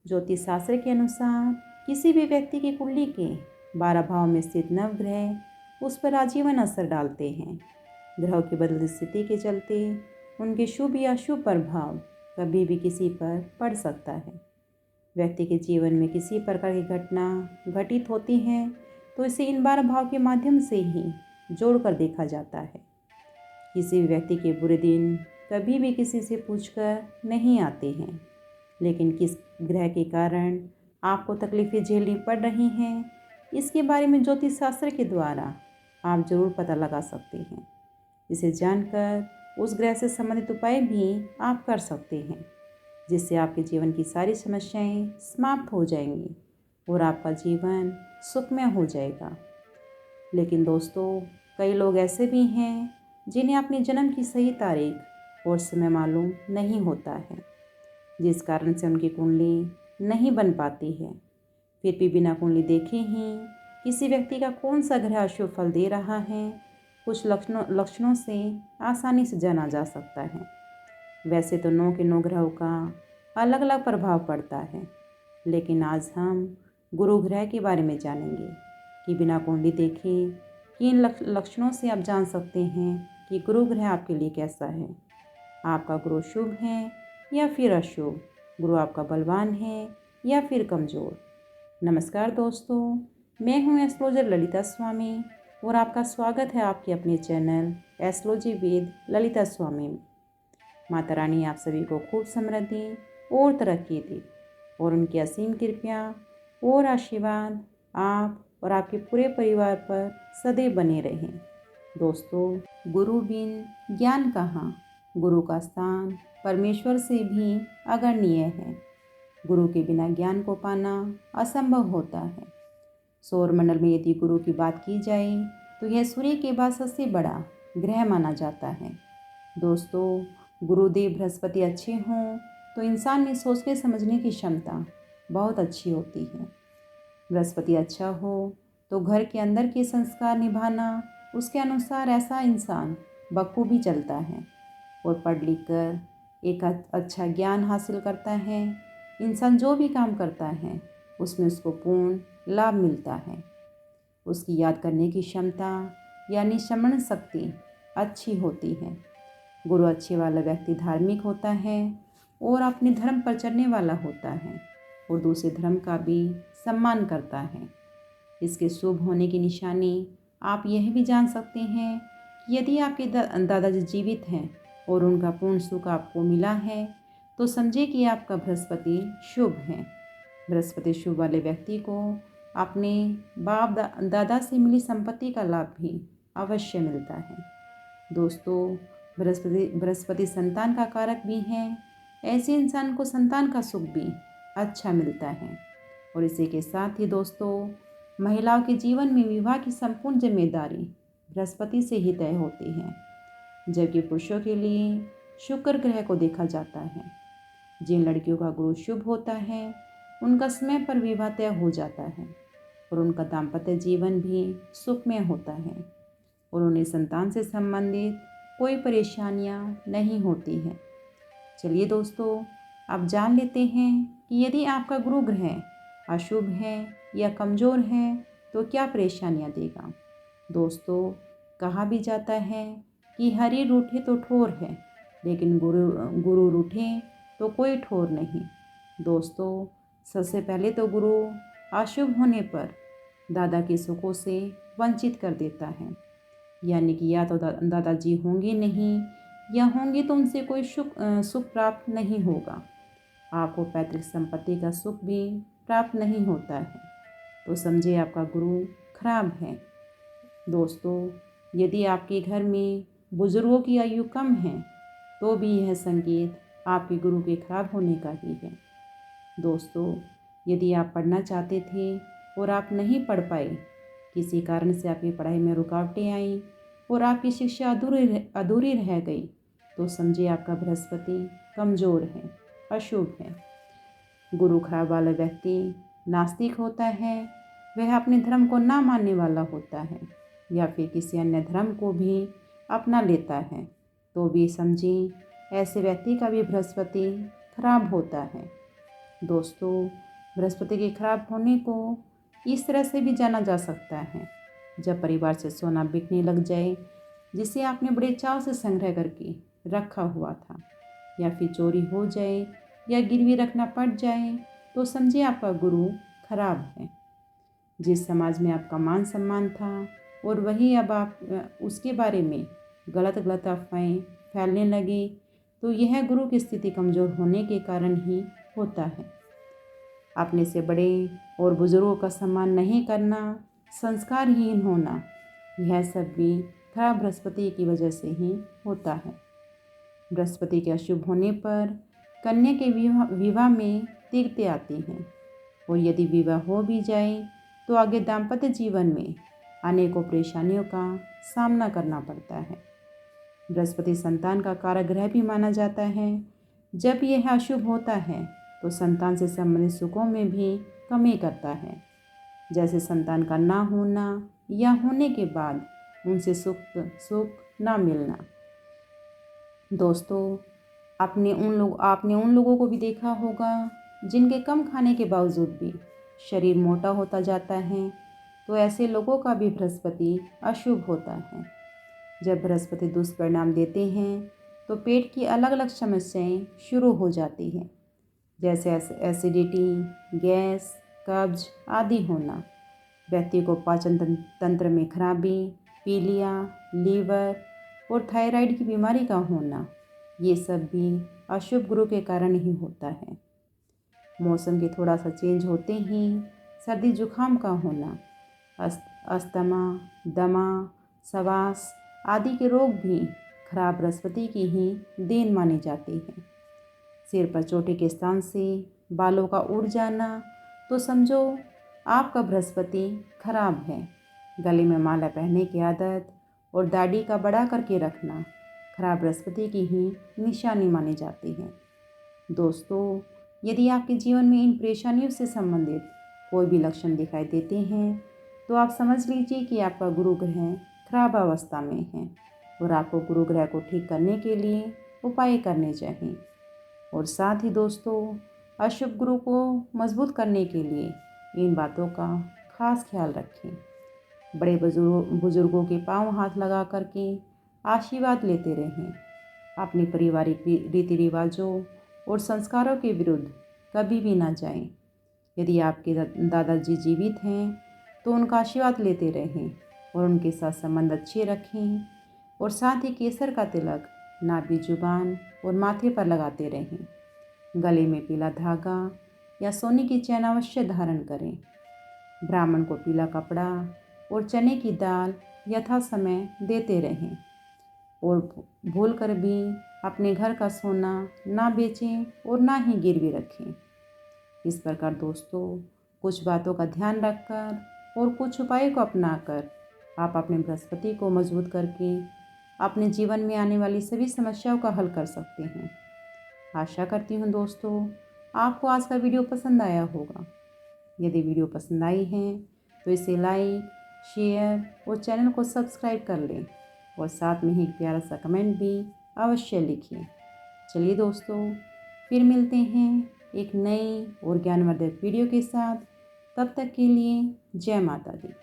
ज्योतिष शास्त्र के अनुसार किसी भी व्यक्ति की कुंडली के 12 भाव में स्थित नवग्रह उस पर आजीवन असर डालते हैं। ग्रहों की बदलती स्थिति के चलते उनके शुभ या अशुभ प्रभाव कभी भी किसी पर पड़ सकता है। व्यक्ति के जीवन में किसी प्रकार की घटना घटित होती है तो इसे इन 12 भाव के माध्यम से ही जोड़कर देखा जाता है। किसी भी व्यक्ति के बुरे दिन कभी भी किसी से पूछकर नहीं आते हैं, लेकिन किस ग्रह के कारण आपको तकलीफ़ें झेलनी पड़ रही हैं, इसके बारे में ज्योतिष शास्त्र के द्वारा आप जरूर पता लगा सकते हैं। इसे जानकर उस ग्रह से संबंधित उपाय भी आप कर सकते हैं, जिससे आपके जीवन की सारी समस्याएं समाप्त हो जाएंगी और आपका जीवन सुखमय हो जाएगा। लेकिन दोस्तों, कई लोग ऐसे भी हैं जिन्हें अपने जन्म की सही तारीख और समय मालूम नहीं होता है, जिस कारण से उनकी कुंडली नहीं बन पाती है। फिर भी बिना कुंडली देखे ही किसी व्यक्ति का कौन सा ग्रह अशुभ फल दे रहा है, कुछ लक्षणों से आसानी से जाना जा सकता है। वैसे तो 9 के 9 ग्रहों का अलग अलग प्रभाव पड़ता है, लेकिन आज हम गुरु ग्रह के बारे में जानेंगे कि बिना कुंडली देखे किन लक्षणों से आप जान सकते हैं कि गुरु ग्रह आपके लिए कैसा है। आपका गुरु शुभ है या फिर अशुभ, गुरु आपका बलवान है या फिर कमज़ोर। नमस्कार दोस्तों, मैं हूं एस्ट्रोलॉजर ललिता स्वामी और आपका स्वागत है आपके अपने चैनल एस्ट्रोलॉजी विद ललिता स्वामी में। माता रानी आप सभी को खूब समृद्धि और तरक्की दे और उनकी असीम कृपा और आशीर्वाद आप और आपके पूरे परिवार पर सदैव बने रहें। दोस्तों, गुरु बिन ज्ञान कहाँ। गुरु का स्थान परमेश्वर से भी अग्रणीय है। गुरु के बिना ज्ञान को पाना असंभव होता है। सौरमंडल में यदि गुरु की बात की जाए तो यह सूर्य के बाद सबसे बड़ा ग्रह माना जाता है। दोस्तों, गुरुदेव बृहस्पति अच्छे हों तो इंसान में सोचने समझने की क्षमता बहुत अच्छी होती है। बृहस्पति अच्छा हो तो घर के अंदर के संस्कार निभाना उसके अनुसार ऐसा इंसान बखूबी चलता है और पढ़ लिख कर एक अच्छा ज्ञान हासिल करता है। इंसान जो भी काम करता है उसमें उसको पूर्ण लाभ मिलता है। उसकी याद करने की क्षमता यानी स्मरण शक्ति अच्छी होती है। गुरु अच्छे वाला व्यक्ति धार्मिक होता है और अपने धर्म पर चलने वाला होता है और दूसरे धर्म का भी सम्मान करता है। इसके शुभ होने की निशानी आप यह भी जान सकते हैं कि यदि आपके दादाजी जीवित हैं और उनका पूर्ण सुख आपको मिला है तो समझिए कि आपका बृहस्पति शुभ है। बृहस्पति शुभ वाले व्यक्ति को अपने बाप दादा से मिली संपत्ति का लाभ भी अवश्य मिलता है। दोस्तों, बृहस्पति संतान का कारक भी है। ऐसे इंसान को संतान का सुख भी अच्छा मिलता है। और इसी के साथ ही दोस्तों, महिलाओं के जीवन में विवाह की संपूर्ण जिम्मेदारी बृहस्पति से ही तय होती है, जबकि पुरुषों के लिए शुक्र ग्रह को देखा जाता है। जिन लड़कियों का गुरु शुभ होता है उनका समय पर विवाह तय हो जाता है और उनका दाम्पत्य जीवन भी सुखमय होता है और उन्हें संतान से संबंधित कोई परेशानियां नहीं होती हैं। चलिए दोस्तों, अब जान लेते हैं कि यदि आपका गुरु ग्रह अशुभ है या कमज़ोर है तो क्या परेशानियां देगा। दोस्तों, कहा भी जाता है कि हरी रूठे तो ठोर है, लेकिन गुरु रूठे तो कोई ठोर नहीं। दोस्तों, सबसे पहले तो गुरु अशुभ होने पर दादा के सुखों से वंचित कर देता है, यानी कि या तो दादाजी होंगे नहीं या होंगे तो उनसे कोई सुख प्राप्त नहीं होगा। आपको पैतृक संपत्ति का सुख भी प्राप्त नहीं होता है, तो समझे आपका गुरु खराब है। दोस्तों, यदि आपके घर में बुजुर्गों की आयु कम है तो भी यह संकेत आपके गुरु के खराब होने का ही है। दोस्तों, यदि आप पढ़ना चाहते थे और आप नहीं पढ़ पाए, किसी कारण से आपकी पढ़ाई में रुकावटें आई और आपकी शिक्षा अधूरी रह गई, तो समझिए आपका बृहस्पति कमज़ोर है, अशुभ है। गुरु खराब वाला व्यक्ति नास्तिक होता है, वह अपने धर्म को ना मानने वाला होता है या फिर किसी अन्य धर्म को भी अपना लेता है, तो भी समझिए ऐसे व्यक्ति का भी बृहस्पति खराब होता है। दोस्तों, बृहस्पति के खराब होने को इस तरह से भी जाना जा सकता है। जब परिवार से सोना बिकने लग जाए जिसे आपने बड़े चाव से संग्रह करके रखा हुआ था, या फिर चोरी हो जाए या गिरवी रखना पड़ जाए, तो समझिए आपका गुरु खराब है। जिस समाज में आपका मान सम्मान था और वही अब आप उसके बारे में गलत गलत अफवाहें फैलने लगे, तो यह गुरु की स्थिति कमज़ोर होने के कारण ही होता है। अपने से बड़े और बुजुर्गों का सम्मान नहीं करना, संस्कारहीन होना, यह सब भी खराब बृहस्पति की वजह से ही होता है। बृहस्पति के अशुभ होने पर कन्या के विवाह में तीव्रता आती हैं, और यदि विवाह हो भी जाए तो आगे दाम्पत्य जीवन में अनेकों परेशानियों का सामना करना पड़ता है। बृहस्पति संतान का कारक ग्रह भी माना जाता है। जब यह अशुभ होता है तो संतान से संबंधित सुखों में भी कमी करता है, जैसे संतान का ना होना या होने के बाद उनसे सुख ना मिलना। दोस्तों, आपने उन लोगों को भी देखा होगा जिनके कम खाने के बावजूद भी शरीर मोटा होता जाता है, तो ऐसे लोगों का भी बृहस्पति अशुभ होता है। जब बृहस्पति दुष्परिणाम देते हैं तो पेट की अलग अलग समस्याएं शुरू हो जाती हैं, जैसे एसिडिटी, गैस, कब्ज आदि होना। व्यक्ति को पाचन तंत्र में खराबी, पीलिया, लीवर और थायराइड की बीमारी का होना, ये सब भी अशुभ गुरु के कारण ही होता है। मौसम के थोड़ा सा चेंज होते ही सर्दी जुकाम का होना, अस्थमा, दमा, सवास आदि के रोग भी खराब बृहस्पति की ही देन माने जाते हैं। सिर पर चोटी के स्थान से बालों का उड़ जाना, तो समझो आपका बृहस्पति खराब है। गले में माला पहनने की आदत और दाढ़ी का बड़ा करके रखना खराब बृहस्पति की ही निशानी मानी जाती है। दोस्तों, यदि आपके जीवन में इन परेशानियों से संबंधित कोई भी लक्षण दिखाई देते हैं, तो आप समझ लीजिए कि आपका गुरु ग्रह खराब अवस्था में है और आपको गुरु ग्रह को ठीक करने के लिए उपाय करने चाहिए। और साथ ही दोस्तों, अशुभ गुरु को मजबूत करने के लिए इन बातों का खास ख्याल रखें। बड़े बुजुर्गों के पांव हाथ लगा करके आशीर्वाद लेते रहें। अपने पारिवारिक रीति रिवाजों और संस्कारों के विरुद्ध कभी भी ना जाएं। यदि आपके दादाजी जीवित हैं तो उनका आशीर्वाद लेते रहें और उनके साथ संबंध अच्छे रखें। और साथ ही केसर का तिलक नाभि, जुबान और माथे पर लगाते रहें। गले में पीला धागा या सोने की चैन अवश्य धारण करें। ब्राह्मण को पीला कपड़ा और चने की दाल यथा समय देते रहें। और भूल कर भी अपने घर का सोना ना बेचें और ना ही गिरवी रखें। इस प्रकार दोस्तों, कुछ बातों का ध्यान रखकर और कुछ उपायों को अपनाकर आप अपने बृहस्पति को मजबूत करके अपने जीवन में आने वाली सभी समस्याओं का हल कर सकते हैं। आशा करती हूँ दोस्तों, आपको आज का वीडियो पसंद आया होगा। यदि वीडियो पसंद आई है तो इसे लाइक, शेयर और चैनल को सब्सक्राइब कर लें और साथ में ही एक प्यारा सा कमेंट भी अवश्य लिखिए। चलिए दोस्तों, फिर मिलते हैं एक नई और ज्ञानवर्धक वीडियो के साथ। तब तक के लिए जय माता दी।